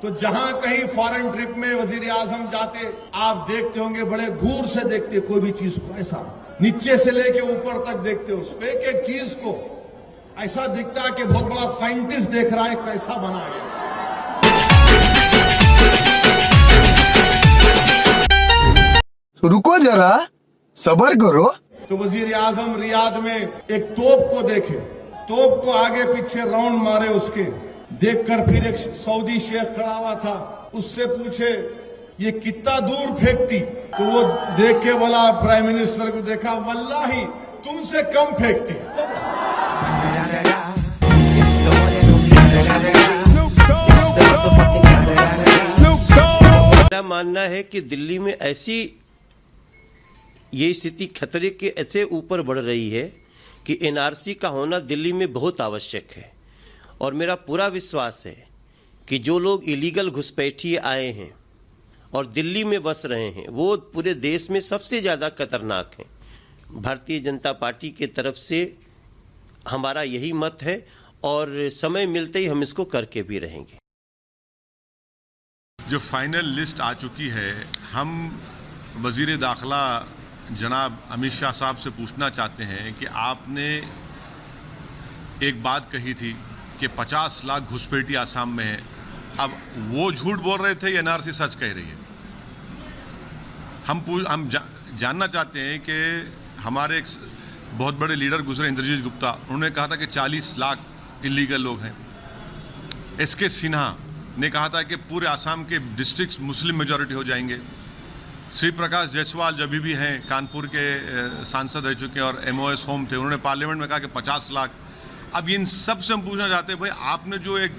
तो जहां कहीं फॉरेन ट्रिप में वजीर आजम जाते, आप देखते होंगे बड़े घूर से देखते कोई भी चीज को, ऐसा नीचे से लेके ऊपर तक देखते, उसको एक एक चीज को ऐसा दिखता है कि बहुत बड़ा साइंटिस्ट देख रहा है कैसा बना गया। रुको जरा, सब्र करो। तो वजीर आजम रियाद में एक तोप को देखे, तोप को आगे पीछे राउंड मारे, उसके देखकर फिर एक सऊदी शेख खड़ा हुआ था, उससे पूछे ये कितना दूर फेंकती, तो वो देख के बोला, प्राइम मिनिस्टर को देखा, वल्लाही तुमसे कम फेंकती। मेरा मानना है कि दिल्ली में ऐसी ये स्थिति खतरे के ऐसे ऊपर बढ़ रही है कि एनआरसी का होना दिल्ली में बहुत आवश्यक है। और मेरा पूरा विश्वास है कि जो लोग इलीगल घुसपैठिए आए हैं और दिल्ली में बस रहे हैं, वो पूरे देश में सबसे ज़्यादा खतरनाक हैं। भारतीय जनता पार्टी के तरफ से हमारा यही मत है और समय मिलते ही हम इसको करके भी रहेंगे। जो फाइनल लिस्ट आ चुकी है, हम वज़ीर दाखिला जनाब अमित शाह साहब से पूछना चाहते हैं कि आपने एक बात कही थी कि 50 लाख घुसपैठी आसाम में है, अब वो झूठ बोल रहे थे या एनआरसी सच कह रही है? हम जानना चाहते हैं कि हमारे एक बहुत बड़े लीडर गुजरे इंद्रजीत गुप्ता, उन्होंने कहा था कि 40 लाख इलीगल लोग हैं। एसके सिन्हा ने कहा था कि पूरे आसाम के डिस्ट्रिक्ट्स मुस्लिम मेजॉरिटी हो जाएंगे। श्री प्रकाश जायसवाल जब भी हैं, कानपुर के सांसद रह चुके हैं और एमओएस होम थे, उन्होंने पार्लियामेंट में कहा कि 50 लाख। अब इन सब से हम पूछना चाहते हैं, भाई आपने जो एक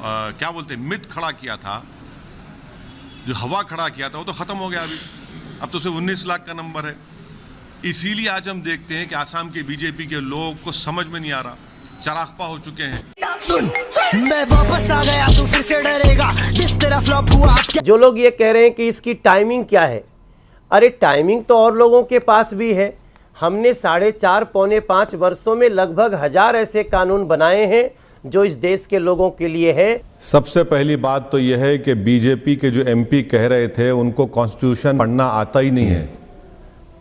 क्या बोलते हैं मिथ खड़ा किया था, जो हवा खड़ा किया था, वो तो ख़त्म हो गया। अब तो सिर्फ 19 लाख का नंबर है। इसीलिए आज हम देखते हैं कि आसाम के बीजेपी के लोगों को समझ में नहीं आ रहा, चरागपा हो चुके हैं। सुन, मैं वापस आ गया, तू फिर से डरेगा, जिस तरह फ्लॉप हुआ। जो लोग ये कह रहे हैं कि इसकी टाइमिंग क्या है, अरे टाइमिंग तो और लोगों के पास भी है। हमने 4.5 पौने 5 वर्षों में लगभग 1000 ऐसे कानून बनाए हैं जो इस देश के लोगों के लिए है। सबसे पहली बात तो यह है कि बीजेपी के जो एमपी कह रहे थे उनको कॉन्स्टिट्यूशन पढ़ना आता ही नहीं है।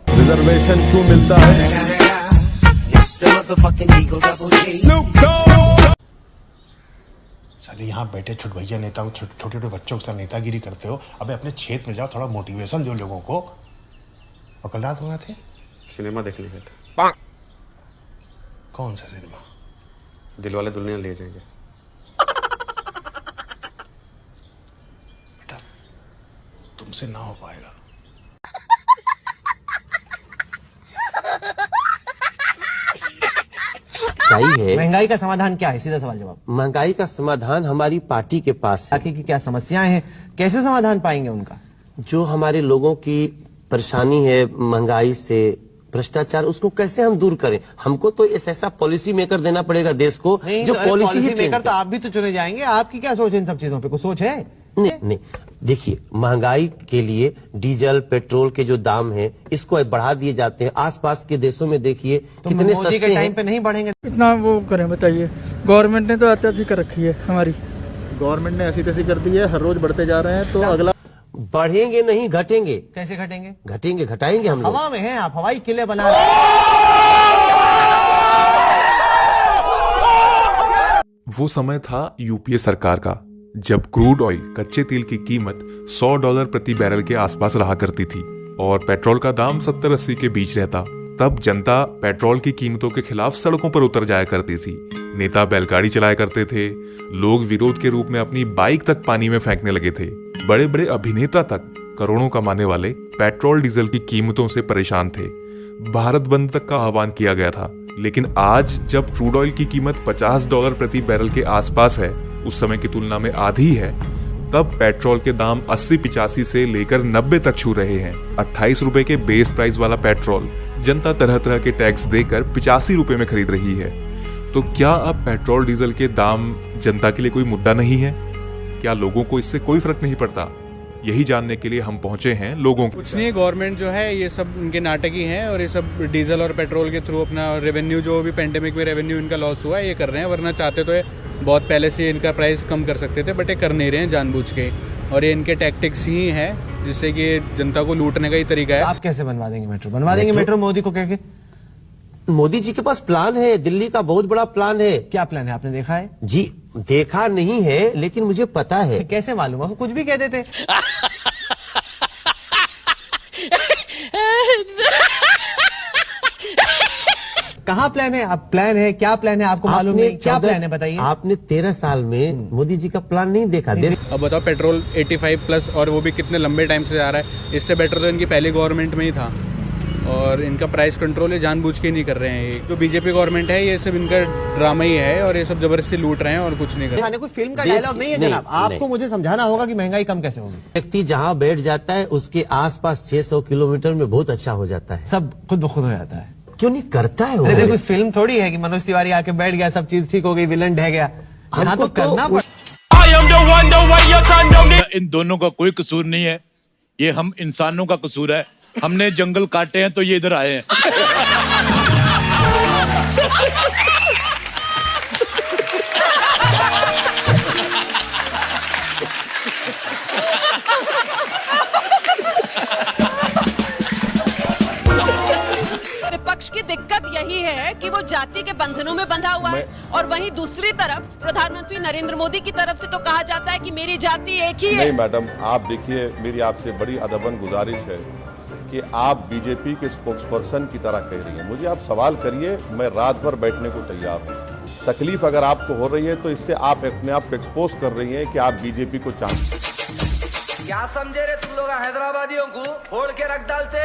रिजर्वेशन क्यों मिलता है? साले यहाँ बैठे छुटभैया नेता, छोटे छोटे बच्चों के साथ नेतागिरी करते हो। अबे अपने क्षेत्र में जाओ, थोड़ा मोटिवेशन दो लोगों को। और कल रात वहाँ थे, सिनेमा देखने गए थे। कौन सा सिनेमा? दिलवाले दुल्हनिया ले जाएंगे। बेटा तुमसे ना हो पाएगा। चाहिए महंगाई का समाधान क्या है? सीधा सवाल जवाब। महंगाई का समाधान हमारी पार्टी के पास है। आगे की क्या समस्याएं हैं, कैसे समाधान पाएंगे उनका? जो हमारे लोगों की परेशानी है महंगाई से, भ्रष्टाचार, उसको कैसे हम दूर करें? हमको तो ऐसा पॉलिसी मेकर देना पड़ेगा देश को जो पॉलिसी मेकर। तो आप भी तो चुने जाएंगे, आपकी क्या सोच है इन सब चीजों पे? कुछ सोच है? नहीं, देखिए महंगाई के लिए डीजल पेट्रोल के जो दाम है इसको बढ़ा दिए जाते हैं। आसपास के देशों में देखिए तो कितने मोदी के टाइम पे नहीं बढ़ेंगे इतना। वो करें बताइए, गवर्नमेंट ने तो ऐसी कर रखी है, हमारी गवर्नमेंट ने ऐसी तैसी कर दी है, हर रोज बढ़ते जा रहे हैं। तो अगला बढ़ेंगे नहीं, घटेंगे। कैसे घटेंगे? घटेंगे, घटाएंगे हम लोग। हवा में हैं आप, हवाई किले बना रहे। वो समय था यूपीए सरकार का, जब क्रूड ऑयल कच्चे तेल की कीमत $100 प्रति बैरल के आसपास रहा करती थी और पेट्रोल का दाम 70-80 के बीच रहता। तब जनता पेट्रोल की कीमतों के खिलाफ सड़कों पर उतर जाया करती थी। नेता बैलगाड़ी चलाया करते थे। लोग विरोध के रूप में अपनी बाइक तक पानी में फेंकने लगे थे। बड़े बड़े अभिनेता तक करोड़ों कमाने वाले पेट्रोल डीजल की कीमतों से परेशान थे। भारत बंद तक का आह्वान किया गया था। लेकिन आज जब क्रूड ऑयल की कीमत $50 प्रति बैरल के आसपास है, उस समय की तुलना में आधी है, तब पेट्रोल के दाम 80-85 से लेकर 90 तक छू रहे हैं। 28 रुपए के बेस प्राइस वाला पेट्रोल जनता तरह तरह के टैक्स देकर 85 रुपए में खरीद रही है। तो क्या अब पेट्रोल डीजल के दाम जनता के लिए कोई मुद्दा नहीं है? क्या लोगों को इससे कोई फर्क नहीं पड़ता? यही जानने के लिए हम पहुंचे हैं लोगों को। कुछ नहीं, गवर्नमेंट जो है ये सब इनके नाटक ही हैं और ये सब डीजल और पेट्रोल के थ्रू अपना रेवेन्यू, जो भी पेंडेमिक में रेवेन्यू इनका लॉस हुआ है, ये कर रहे हैं। वरना चाहते तो बहुत पहले से इनका प्राइस कम कर सकते थे, बट ये कर नहीं रहे हैं जानबूझ के, और ये इनके टैक्टिक्स ही हैं जिससे कि जनता को लूटने का ही तरीका है। आप कैसे बनवा देंगे मेट्रो? बनवा देंगे मेट्रो मोदी को कह के? मोदी जी के पास प्लान है, दिल्ली का बहुत बड़ा प्लान है। क्या प्लान है, आपने देखा है? जी देखा नहीं है, लेकिन मुझे पता है। कैसे मालूम? आप कुछ भी कह देते। कहाँ प्लान है? आप प्लान है, क्या प्लान है आपको मालूम नहीं? क्या प्लान है बताइए। आपने 13 साल में मोदी जी का प्लान नहीं देखा? अब बताओ, पेट्रोल 85 प्लस, और वो भी कितने लंबे टाइम से आ रहा है। इससे बेटर तो इनकी पहली गवर्नमेंट में ही था, और इनका प्राइस कंट्रोल ये जानबूझ के नहीं कर रहे हैं। ये जो बीजेपी गवर्नमेंट है, ये सब इनका ड्रामा ही है, और ये सब जबरदस्ती लूट रहे हैं और कुछ नहीं कर रहे। कोई फिल्म का डायलॉग नहीं है जनाब, आपको मुझे समझाना होगा कि महंगाई कम कैसे होगी। व्यक्ति जहाँ बैठ जाता है उसके आसपास 600 किलोमीटर में बहुत अच्छा हो जाता है, सब खुद ब खुद हो जाता है। क्यों नहीं करता है वो? अरे कोई फिल्म थोड़ी है कि मनोज तिवारी आके बैठ गया, सब चीज ठीक हो गई, विलन ढह गया। यहाँ तो करना पड़ता। इन दोनों का कोई कसूर नहीं है, ये हम इंसानों का कसूर है। हमने जंगल काटे हैं तो ये इधर आए हैं। विपक्ष की दिक्कत यही है कि वो जाति के बंधनों में बंधा हुआ है, और वहीं दूसरी तरफ प्रधानमंत्री नरेंद्र मोदी की तरफ से तो कहा जाता है कि मेरी जाति एक ही है। नहीं मैडम, आप देखिए, मेरी आपसे बड़ी अदबन गुजारिश है कि आप बीजेपी के स्पोक्सपर्सन की तरह कह रही हैं। मुझे आप सवाल करिए, मैं रात भर बैठने को तैयार हूँ। तकलीफ अगर आपको हो रही है तो इससे आप अपने आप को एक्सपोज कर रही हैं कि आप बीजेपी को चाहते। क्या समझे रे तुम लोग हैदराबादियों को फोड़ के रख डालते।